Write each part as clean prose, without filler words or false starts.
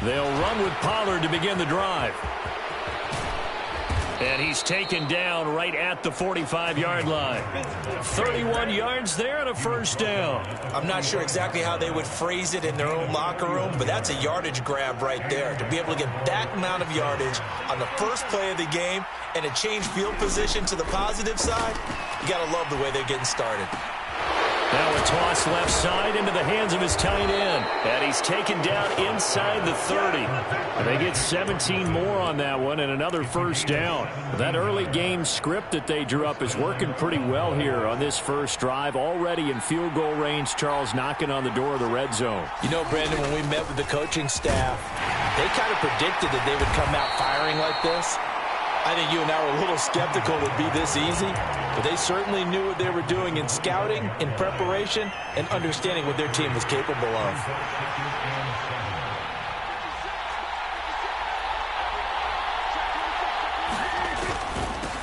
They'll run with Pollard to begin the drive. And he's taken down right at the 45-yard line. 31 yards there and a first down. I'm not sure exactly how they would phrase it in their own locker room, but that's a yardage grab right there. To be able to get that amount of yardage on the first play of the game and a change field position to the positive side, you got to love the way they're getting started. Now a toss left side into the hands of his tight end. And he's taken down inside the 30. And they get 17 more on that one and another first down. That early game script that they drew up is working pretty well here on this first drive. Already in field goal range, Charles knocking on the door of the red zone. You know, Brandon, when we met with the coaching staff, they kind of predicted that they would come out firing like this. I think you and I were a little skeptical it would be this easy, but they certainly knew what they were doing in scouting, in preparation, and understanding what their team was capable of.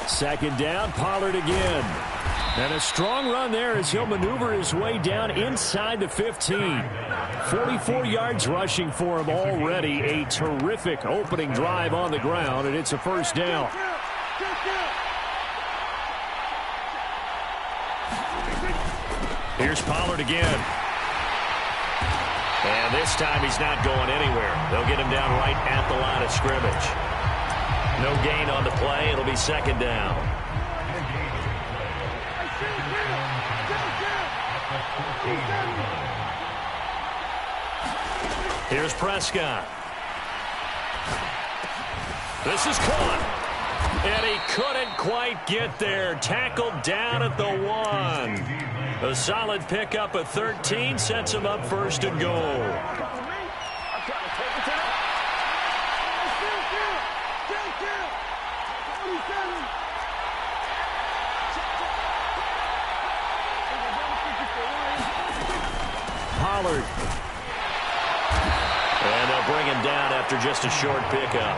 Second down, Pollard again. And a strong run there as he'll maneuver his way down inside the 15. 44 yards rushing for him already. A terrific opening drive on the ground, and it's a first down. Here's Pollard again. And this time he's not going anywhere. They'll get him down right at the line of scrimmage. No gain on the play. It'll be second down. Here's Prescott. This is caught. And he couldn't quite get there. Tackled down at the 1. A solid pickup of 13 sets him up first and goal. Pollard. And they'll bring him down after just a short pickup.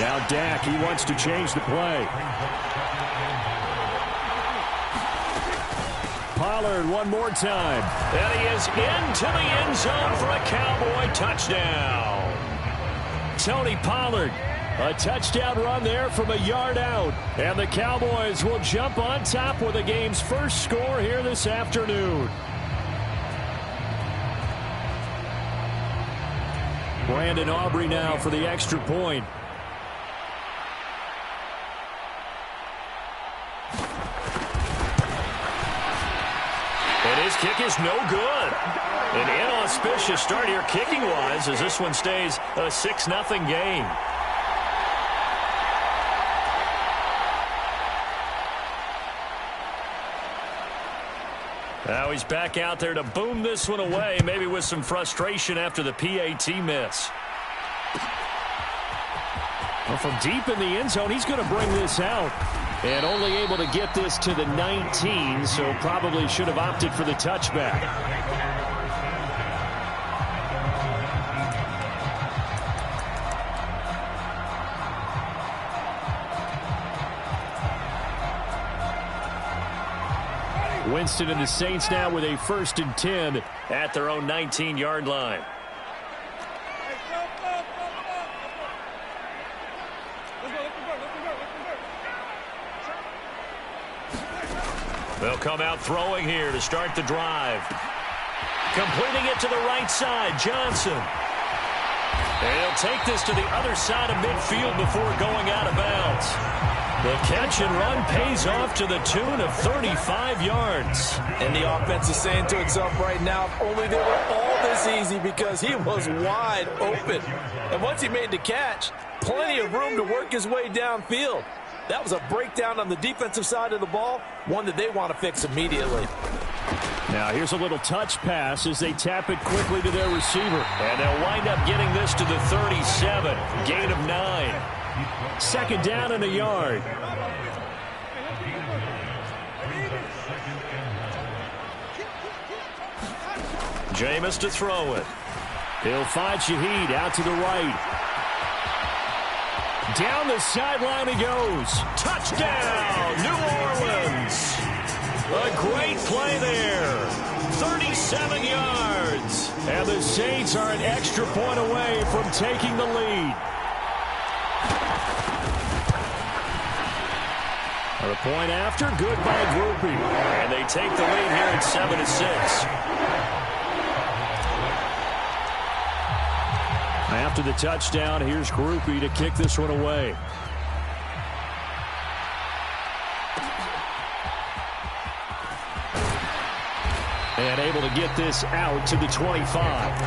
Now Dak, he wants to change the play. Pollard one more time. And he is into the end zone for a Cowboy touchdown. Tony Pollard. A touchdown run there from a yard out. And the Cowboys will jump on top with the game's first score here this afternoon. Brandon Aubrey now for the extra point. And his kick is no good. An inauspicious start here kicking-wise as this one stays a 6-0 game. Now he's back out there to boom this one away, maybe with some frustration after the PAT miss. Well, from deep in the end zone, he's going to bring this out. And only able to get this to the 19, so probably should have opted for the touchback. Winston and the Saints now with a 1st and 10 at their own 19-yard line. They'll come out throwing here to start the drive. Completing it to the right side, Johnson. And he'll take this to the other side of midfield before going out of bounds. The catch and run pays off to the tune of 35 yards. And the offense is saying to itself right now, if only they were all this easy, because he was wide open. And once he made the catch, plenty of room to work his way downfield. That was a breakdown on the defensive side of the ball, one that they want to fix immediately. Now here's a little touch pass as they tap it quickly to their receiver. And they'll wind up getting this to the 37. Gain of 9. 2nd down and a yard. Jameis to throw it. He'll find Shaheed out to the right. Down the sideline he goes. Touchdown, New Orleans. A great play there. 37 yards. And the Saints are an extra point away from taking the lead. The point after, good by Groupie. And they take the lead here at 7-6. After the touchdown, here's Groupie to kick this one away. And able to get this out to the 25.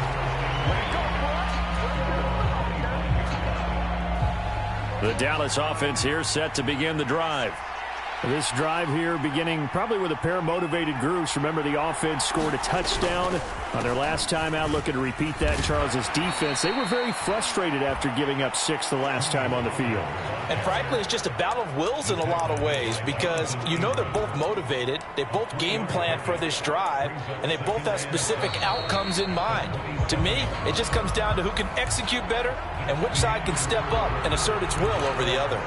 The Dallas offense here set to begin the drive. This drive here beginning probably with a pair of motivated groups. Remember, the offense scored a touchdown on their last time out. Looking to repeat that. Charles's defense, they were very frustrated after giving up 6 the last time on the field. And frankly, it's just a battle of wills in a lot of ways because you know they're both motivated. They both game plan for this drive, and they both have specific outcomes in mind. To me, it just comes down to who can execute better and which side can step up and assert its will over the other.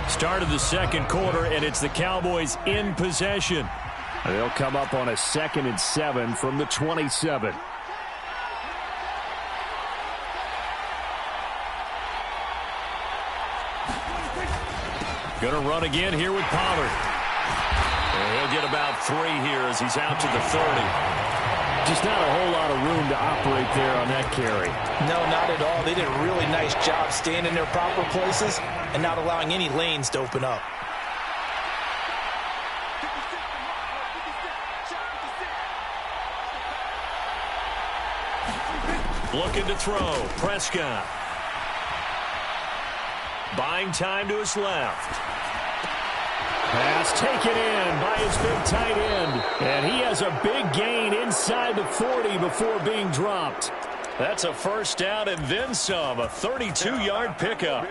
Start of the second quarter, and it's the Cowboys in possession. They'll come up on a 2nd and 7 from the 27. Gonna run again here with Pollard. And he'll get about 3 here as he's out to the 30. Just not a whole lot of room to operate there on that carry. No, not at all. They did a really nice job staying in their proper places and not allowing any lanes to open up. Looking to throw. Prescott. Buying time to his left. Pass taken in by his big tight end. And he has a big gain inside the 40 before being dropped. That's a first down and then some. A 32-yard pickup.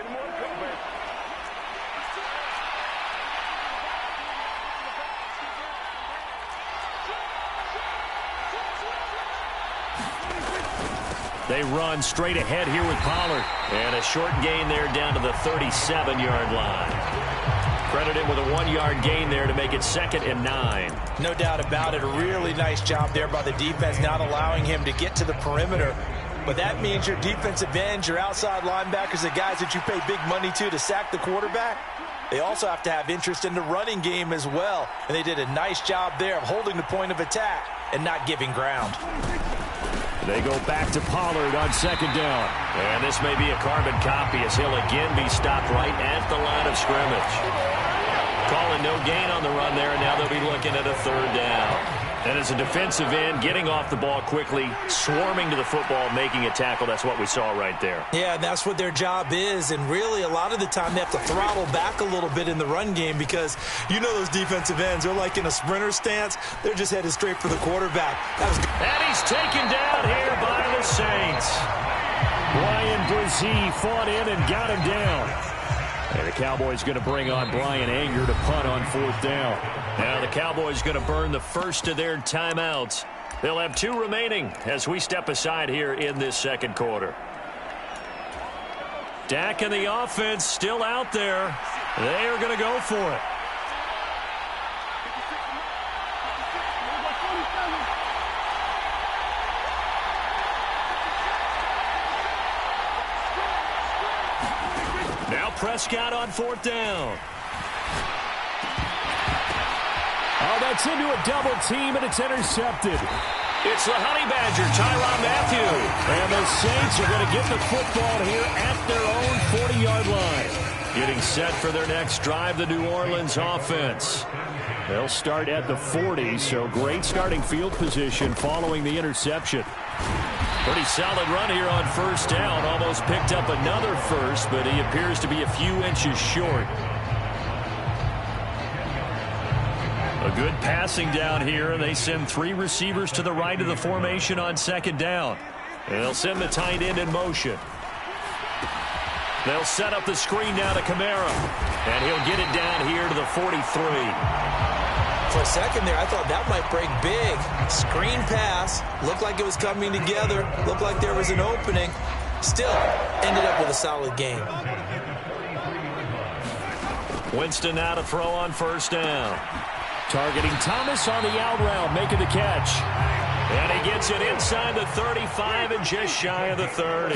They run straight ahead here with Pollard. And a short gain there down to the 37-yard line. Credited with a 1-yard gain there to make it 2nd and 9. No doubt about it. A really nice job there by the defense, not allowing him to get to the perimeter. But that means your defensive ends, your outside linebackers, the guys that you pay big money to sack the quarterback, they also have to have interest in the running game as well. And they did a nice job there of holding the point of attack and not giving ground. They go back to Pollard on 2nd down. And this may be a carbon copy as he'll again be stopped right at the line of scrimmage. Calling no gain on the run there, and now they'll be looking at a 3rd down. And as a defensive end, getting off the ball quickly, swarming to the football, making a tackle, that's what we saw right there. Yeah, that's what their job is, and really a lot of the time they have to throttle back a little bit in the run game because you know those defensive ends, they're like in a sprinter stance. They're just headed straight for the quarterback. And he's taken down here by the Saints. Brian Brzee fought in and got him down. And the Cowboys going to bring on Brian Anger to punt on 4th down. Now the Cowboys going to burn the first of their timeouts. They'll have 2 remaining as we step aside here in this second quarter. Dak and the offense still out there. They are going to go for it. Now Prescott on 4th down. Oh, that's into a double team, and it's intercepted. It's the Honey Badger, Tyrann Mathieu. And the Saints are going to get the football here at their own 40-yard line. Getting set for their next drive, the New Orleans offense. They'll start at the 40, so great starting field position following the interception. Pretty solid run here on 1st down. Almost picked up another first, but he appears to be a few inches short. A good passing down here, and they send 3 receivers to the right of the formation on 2nd down. And they'll send the tight end in motion. They'll set up the screen now to Kamara, and he'll get it down here to the 43. For a second there, I thought that might break big. Screen pass. Looked like it was coming together. Looked like there was an opening. Still, ended up with a solid game. Winston now to throw on 1st down. Targeting Thomas on the out route, making the catch. And he gets it inside the 35 and just shy of the 30.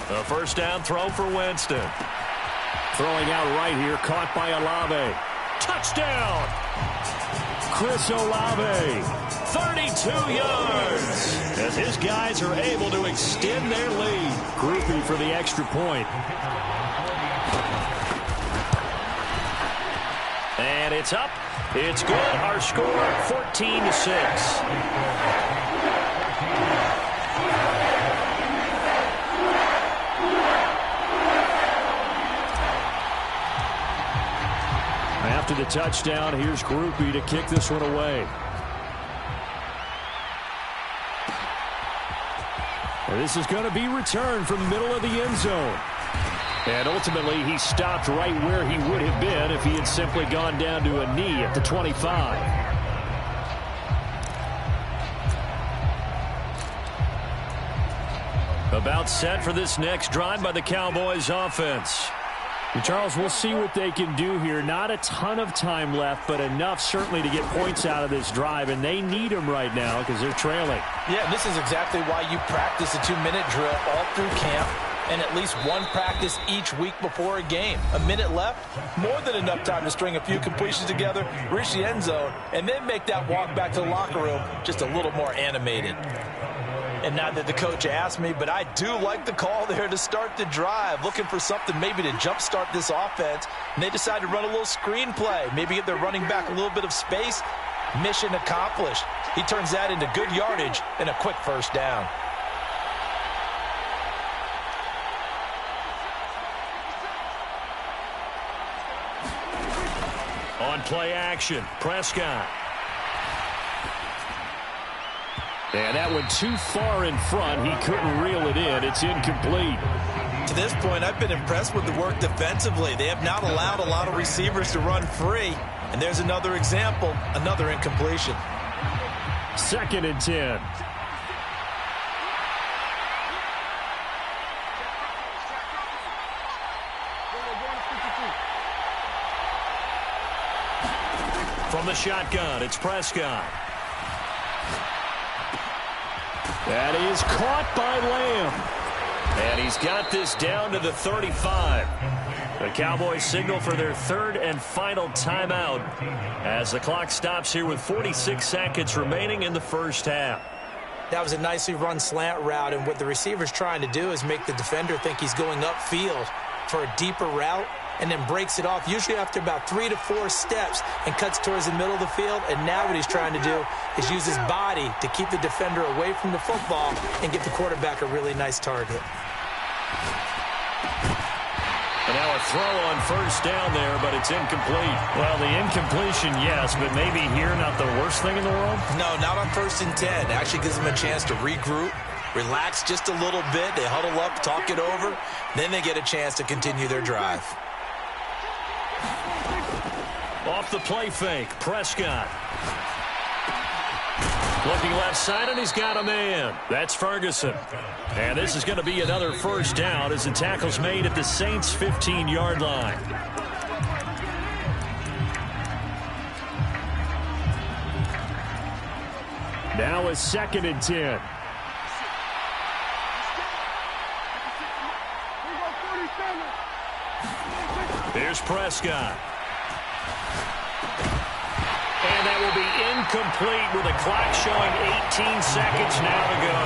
A first down throw for Winston. Throwing out right here, caught by Olave. Touchdown! Chris Olave, 32 yards. As his guys are able to extend their lead. Groupie for the extra point. And it's up. It's good. Our score, 14-6. After the touchdown, here's Groupie to kick this one away. And this is going to be returned from the middle of the end zone. And ultimately, he stopped right where he would have been if he had simply gone down to a knee at the 25. About set for this next drive by the Cowboys offense. And Charles, we'll see what they can do here. Not a ton of time left, but enough certainly to get points out of this drive, and they need them right now because they're trailing. Yeah, this is exactly why you practice a 2-minute drill all through camp and at least one practice each week before a game. A minute left, more than enough time to string a few completions together, reach the end zone, and then make that walk back to the locker room just a little more animated. And not that the coach asked me, but I do like the call there to start the drive, looking for something maybe to jumpstart this offense. And they decide to run a little screen play, maybe get their running back a little bit of space. Mission accomplished. He turns that into good yardage and a quick first down. On play action, Prescott. And that one too far in front. He couldn't reel it in. It's incomplete. To this point, I've been impressed with the work defensively. They have not allowed a lot of receivers to run free. And there's another example, another incompletion. 2nd and 10. From the shotgun, it's Prescott. That is caught by Lamb. And he's got this down to the 35. The Cowboys signal for their 3rd and final timeout as the clock stops here with 46 seconds remaining in the first half. That was a nicely run slant route, and what the receiver's trying to do is make the defender think he's going upfield for a deeper route, and then breaks it off, usually after about 3 to 4 steps, and cuts towards the middle of the field. And now what he's trying to do is use his body to keep the defender away from the football and give the quarterback a really nice target. And now a throw on first down there, but it's incomplete. Well, the incompletion, yes, but maybe here not the worst thing in the world? No, not on 1st and 10. It actually gives them a chance to regroup, relax just a little bit. They huddle up, talk it over. Then they get a chance to continue their drive. Off the play fake, Prescott. Looking left side, and he's got a man. That's Ferguson. And this is going to be another first down as the tackle's made at the Saints' 15-yard line. Now a 2nd and 10. Here's Prescott. And that will be incomplete with a clock showing 18 seconds now to go.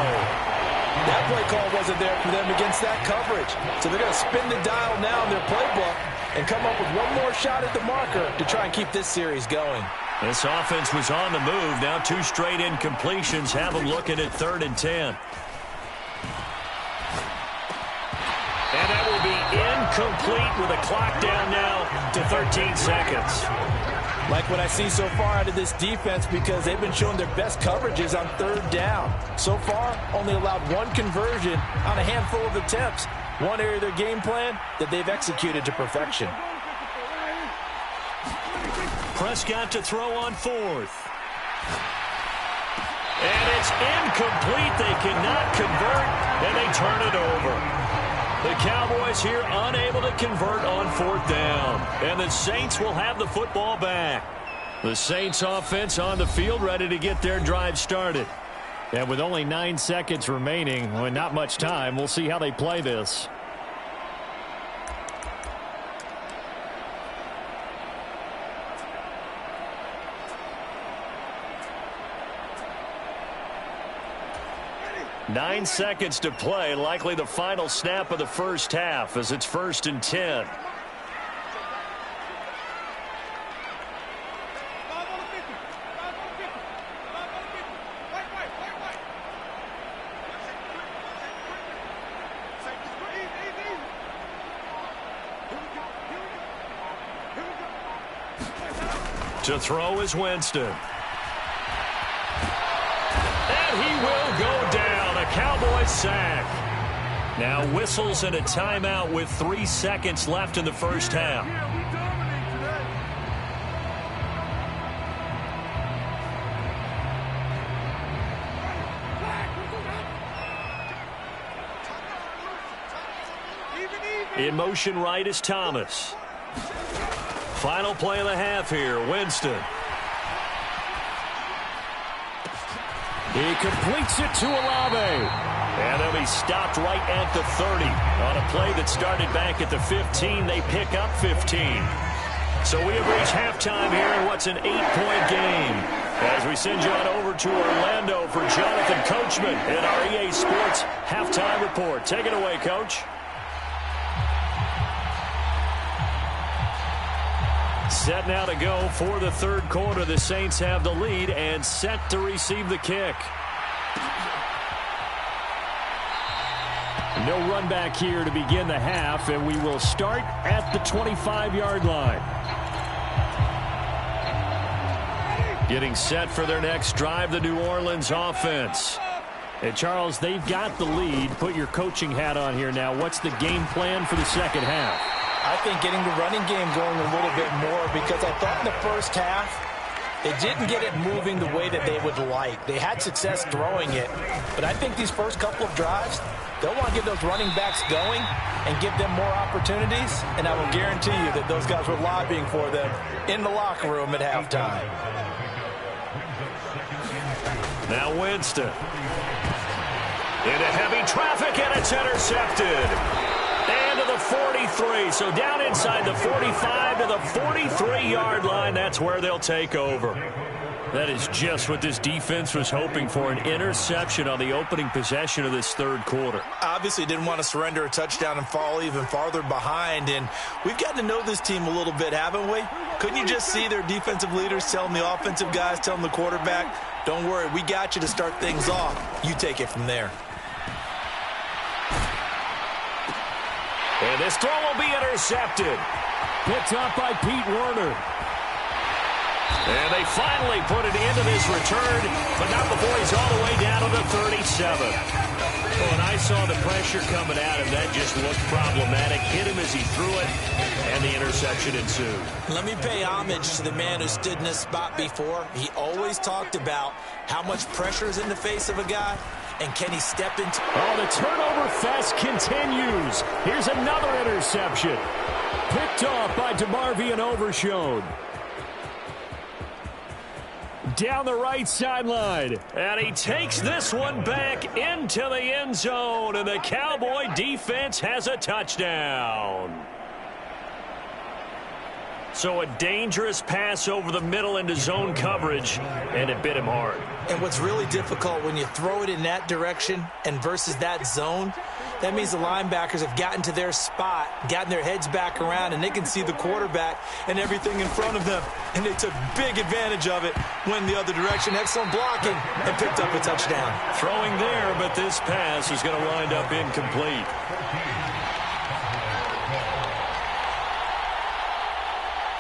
That play call wasn't there for them against that coverage. So they're going to spin the dial now in their playbook and come up with one more shot at the marker to try and keep this series going. This offense was on the move. Now 2 straight incompletions have them looking at 3rd and 10. And that will be incomplete with a clock down now to 13 seconds. Like what I see so far out of this defense, because they've been showing their best coverages on 3rd down. So far, only allowed 1 conversion on a handful of attempts. One area of their game plan that they've executed to perfection. Prescott to throw on 4th. And it's incomplete. They cannot convert, and they turn it over. The Cowboys here unable to convert on 4th down. And the Saints will have the football back. The Saints offense on the field, ready to get their drive started. And with only 9 seconds remaining, well, not much time, we'll see how they play this. Nine seconds to play, likely the final snap of the first half as it's 1st and 10. To throw is Winston. And he will go down. A Cowboys sack. Now whistles and a timeout with 3 seconds left in the first half. In motion right is Thomas. Final play of the half here, Winston. He completes it to Olave. And he'll be stopped right at the 30. On a play that started back at the 15, they pick up 15. So we have reached halftime here in what's an 8-point game. As we send you on over to Orlando for Jonathan Coachman in our EA Sports Halftime Report. Take it away, Coach. Set now to go for the third quarter. The Saints have the lead and set to receive the kick. No run back here to begin the half, and we will start at the 25-yard line. Getting set for their next drive, the New Orleans offense. And Charles, they've got the lead. Put your coaching hat on here now. What's the game plan for the second half? I think getting the running game going a little bit more, because I thought in the first half they didn't get it moving the way that they would like. They had success throwing it, but I think these first couple of drives, they'll want to get those running backs going and give them more opportunities, and I will guarantee you that those guys were lobbying for them in the locker room at halftime. Now Winston. Into heavy traffic, and it's intercepted. And to the 43, so down inside the 45 to the 43-yard line. That's where they'll take over. That is just what this defense was hoping for, an interception on the opening possession of this third quarter. Obviously didn't want to surrender a touchdown and fall even farther behind, and we've gotten to know this team a little bit, haven't we? Couldn't you just see their defensive leaders telling the offensive guys, telling the quarterback, don't worry, we got you to start things off. You take it from there. And this throw will be intercepted. Picked up by Pete Werner. And they finally put it into this return, but not before he's all the way down to the 37. Oh, and I saw the pressure coming at him. That just looked problematic. Hit him as he threw it, and the interception ensued. Let me pay homage to the man who stood in this spot before. He always talked about how much pressure is in the face of a guy, and can he step into... Oh, the turnover fest continues. Here's another interception. Picked off by DeMarvion Overshown. Down the right sideline. And he takes this one back into the end zone. And the Cowboy defense has a touchdown. So a dangerous pass over the middle into zone coverage, and it bit him hard. And what's really difficult when you throw it in that direction and versus that zone, that means the linebackers have gotten to their spot, gotten their heads back around, and they can see the quarterback and everything in front of them. And they took big advantage of it, went the other direction, excellent blocking, and picked up a touchdown. Throwing there, but this pass is going to wind up incomplete.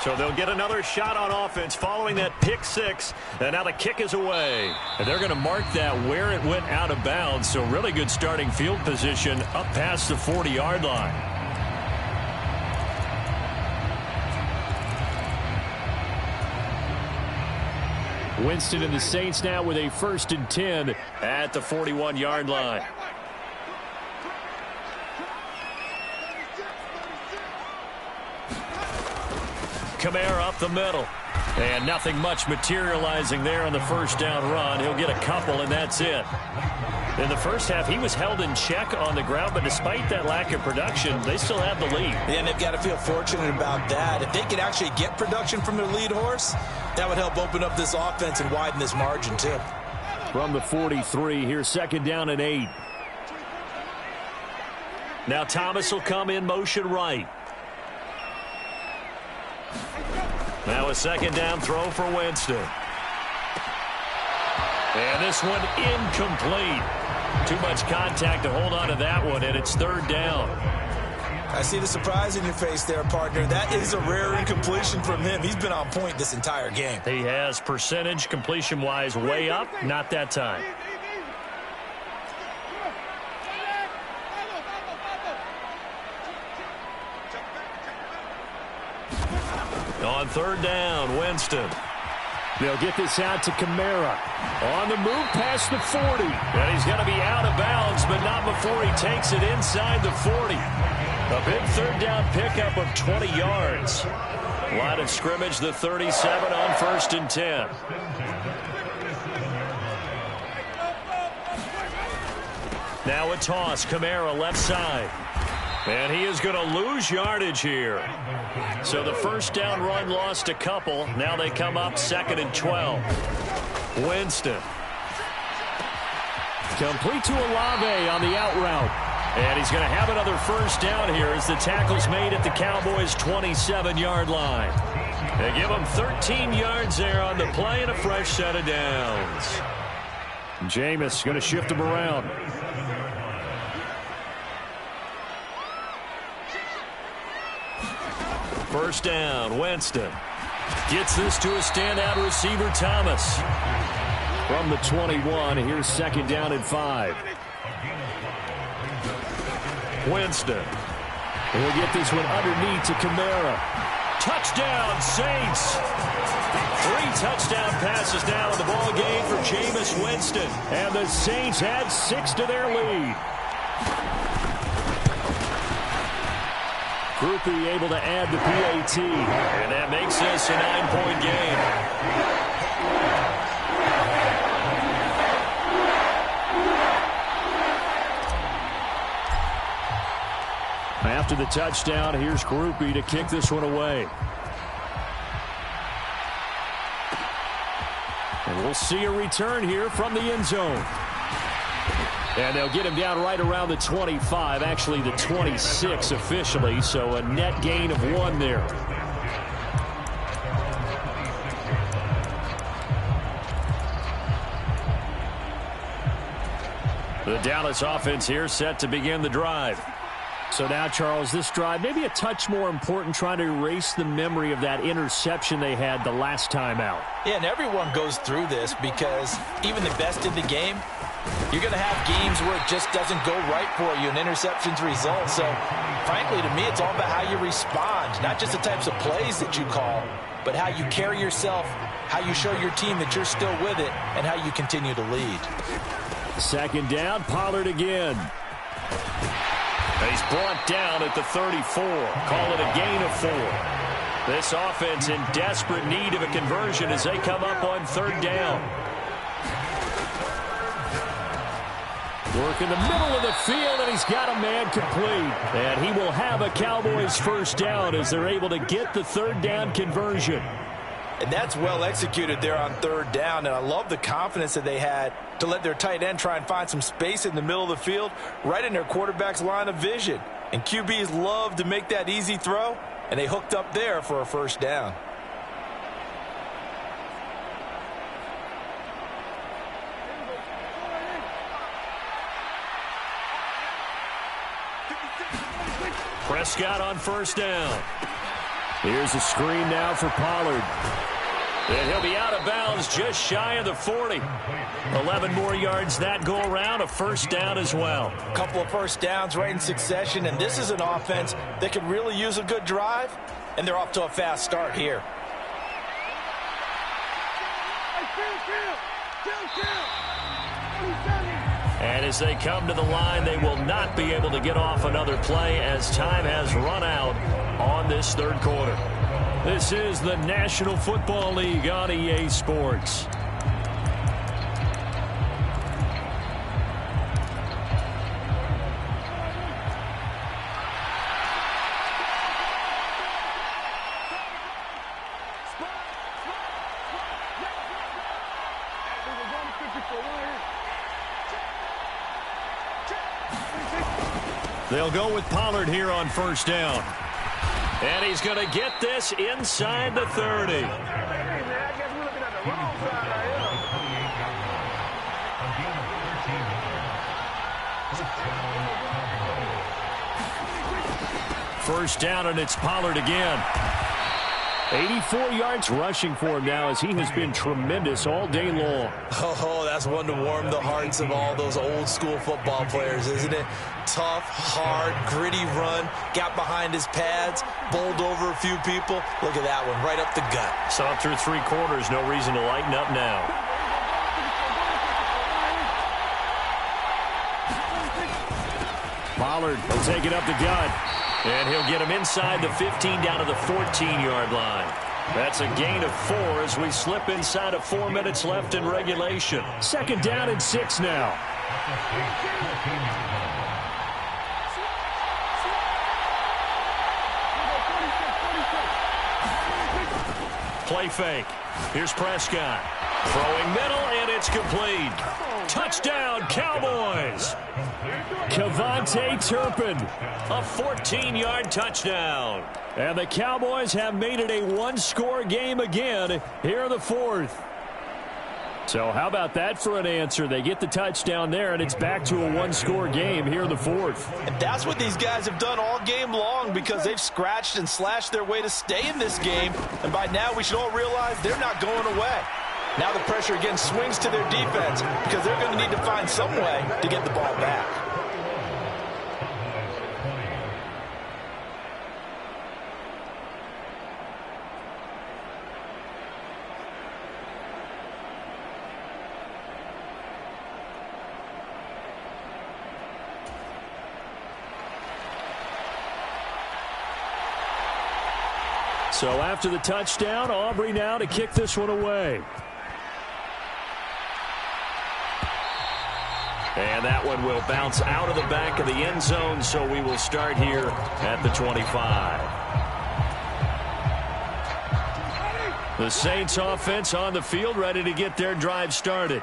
So they'll get another shot on offense following that pick six. And now the kick is away. And they're going to mark that where it went out of bounds. So really good starting field position up past the 40-yard line. Winston and the Saints now with a 1st and 10 at the 41-yard line. Kamara up the middle. And nothing much materializing there on the first down run. He'll get a couple, and that's it. In the first half, he was held in check on the ground, but despite that lack of production, they still have the lead. And they've got to feel fortunate about that. If they could actually get production from their lead horse, that would help open up this offense and widen this margin, too. From the 43, here's second down and 8. Now Thomas will come in motion right. Now a second down throw for Winston. And this one incomplete. Too much contact to hold on to that one, and it's third down. I see the surprise in your face there, partner. That is a rare incompletion from him. He's been on point this entire game. He has percentage completion-wise way up, not that time. On third down, Winston. They'll get this out to Kamara. On the move past the 40. And he's going to be out of bounds, but not before he takes it inside the 40. A big third down pickup of 20 yards. Line of scrimmage, the 37 on 1st and 10. Now a toss, Kamara left side. And he is going to lose yardage here. So the first down run lost a couple. Now they come up 2nd and 12. Winston. Complete to Olave on the out route. And he's going to have another first down here as the tackle's made at the Cowboys' 27-yard line. They give him 13 yards there on the play and a fresh set of downs. Jameis going to shift him around. First down, Winston. Gets this to a standout receiver, Thomas. From the 21, here's second down and 5. Winston. And he'll get this one underneath to Kamara. Touchdown, Saints. 3 touchdown passes now in the ball game for Jameis Winston. And the Saints add 6 to their lead. Groupie able to add the PAT. And that makes this a 9-point game. After the touchdown, here's Groupie to kick this one away. And we'll see a return here from the end zone. And they'll get him down right around the 25, actually the 26 officially, so a net gain of 1 there. The Dallas offense here set to begin the drive. So now, Charles, this drive maybe a touch more important, trying to erase the memory of that interception they had the last time out. Yeah, and everyone goes through this because even the best in the game, you're going to have games where it just doesn't go right for you, and interceptions result. So, frankly, to me, it's all about how you respond, not just the types of plays that you call, but how you carry yourself, how you show your team that you're still with it, and how you continue to lead. Second down, Pollard again. He's brought down at the 34. Call it a gain of 4. This offense in desperate need of a conversion as they come up on third down. Work in the middle of the field, and he's got a man complete. And he will have a Cowboys first down as they're able to get the third down conversion. And that's well executed there on third down. And I love the confidence that they had to let their tight end try and find some space in the middle of the field, right in their quarterback's line of vision. And QBs love to make that easy throw, and they hooked up there for a first down. Prescott on first down. Here's a screen now for Pollard. And he'll be out of bounds just shy of the 40. 11 more yards that go around, a first down as well. A couple of first downs right in succession, and this is an offense that could really use a good drive, and they're off to a fast start here. And as they come to the line, they will not be able to get off another play as time has run out on this third quarter. This is the National Football League on EA Sports. They'll go with Pollard here on first down. And he's going to get this inside the 30. First down, and it's Pollard again. 84 yards rushing for him now, as he has been tremendous all day long. Oh, that's one to warm the hearts of all those old-school football players, isn't it? Tough, hard, gritty run, got behind his pads, bowled over a few people. Look at that one, right up the gut. Saw through 3 quarters, no reason to lighten up now. Pollard will take it up the gut. And he'll get him inside the 15 down to the 14-yard line. That's a gain of 4 as we slip inside of 4 minutes left in regulation. Second down and 6 now. Play fake. Here's Prescott. Throwing middle, and it's complete. Touchdown, Cowboys. Kevontae Turpin, a 14-yard touchdown. And the Cowboys have made it a one-score game again here in the 4th. So how about that for an answer? They get the touchdown there, and it's back to a one-score game here in the 4th. And that's what these guys have done all game long, because they've scratched and slashed their way to stay in this game. And by now we should all realize they're not going away. Now the pressure again swings to their defense, because they're going to need to find some way to get the ball back. So after the touchdown, Aubrey now to kick this one away. And that one will bounce out of the back of the end zone, so we will start here at the 25. The Saints offense on the field, ready to get their drive started.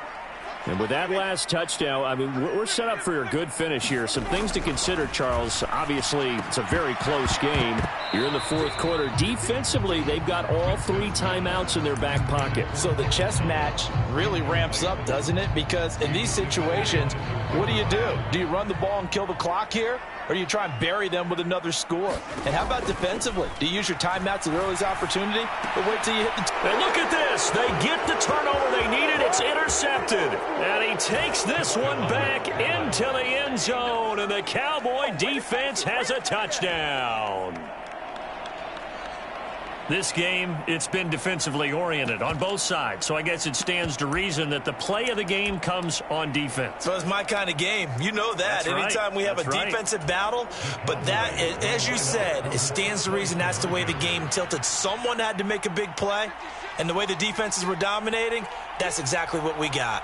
And with that last touchdown, I mean, we're set up for a good finish here. Some things to consider, Charles. Obviously, it's a very close game. You're in the 4th quarter. Defensively, they've got all 3 timeouts in their back pocket. So the chess match really ramps up, doesn't it? Because in these situations, what do? Do you run the ball and kill the clock here? Or do you try and bury them with another score? And how about defensively? Do you use your timeouts at earliest opportunity? Or wait till you hit the... And look at this. They get the turnover they needed. It's intercepted. And he takes this one back into the end zone. And the Cowboy defense has a touchdown. This game, it's been defensively oriented on both sides. So I guess it stands to reason that the play of the game comes on defense. So it's my kind of game. You know that. That's anytime right. we have That's a right. defensive battle. But that, as you said, it stands to reason that's the way the game tilted. Someone had to make a big play. And the way the defenses were dominating, that's exactly what we got.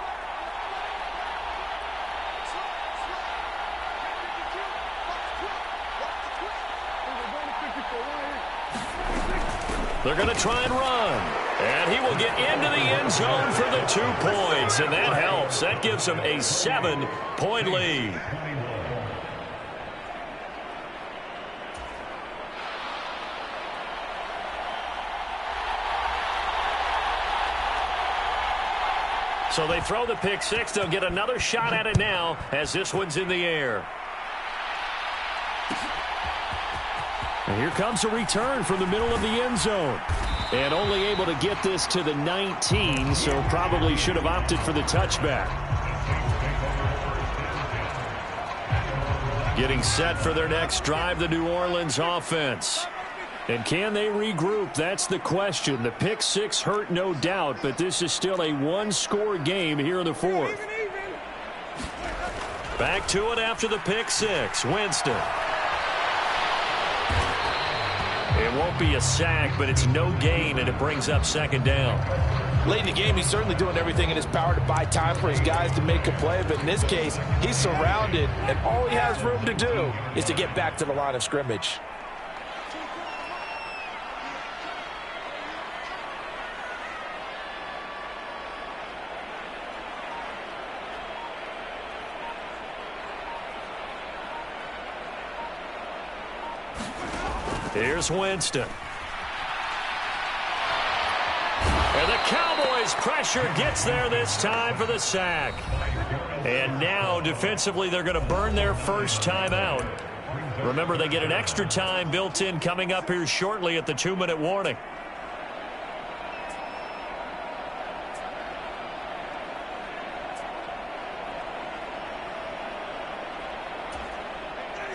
They're going to try and run. And he will get into the end zone for the 2 points. And that helps. That gives him a 7-point lead. So they throw the pick 6. They'll get another shot at it now as this one's in the air. And here comes a return from the middle of the end zone. And only able to get this to the 19, so probably should have opted for the touchback. Getting set for their next drive, the New Orleans offense. And can they regroup? That's the question. The pick 6 hurt, no doubt, but this is still a one-score game here in the 4th. Back to it after the pick 6. Winston. It won't be a sack, but it's no gain, and it brings up second down. Late in the game, he's certainly doing everything in his power to buy time for his guys to make a play. But in this case, he's surrounded, and all he has room to do is to get back to the line of scrimmage. Here's Winston. And the Cowboys' pressure gets there this time for the sack. And now, defensively, they're going to burn their first time out. Remember, they get an extra time built in coming up here shortly at the 2-minute warning.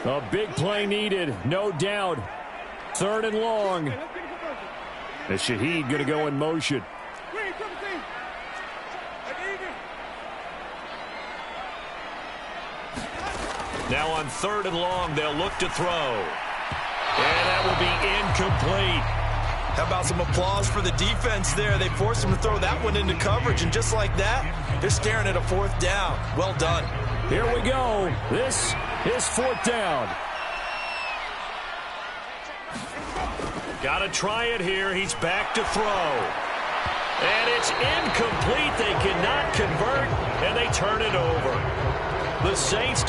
A big play needed, no doubt. 3rd and long. And Shaheed going to go in motion. Now on 3rd and long, they'll look to throw. And that will be incomplete. How about some applause for the defense there? They forced him to throw that one into coverage, and just like that, they're staring at a 4th down. Well done. Here we go. This is 4th down. Got to try it here. He's back to throw. And it's incomplete. They cannot convert, and they turn it over. The Saints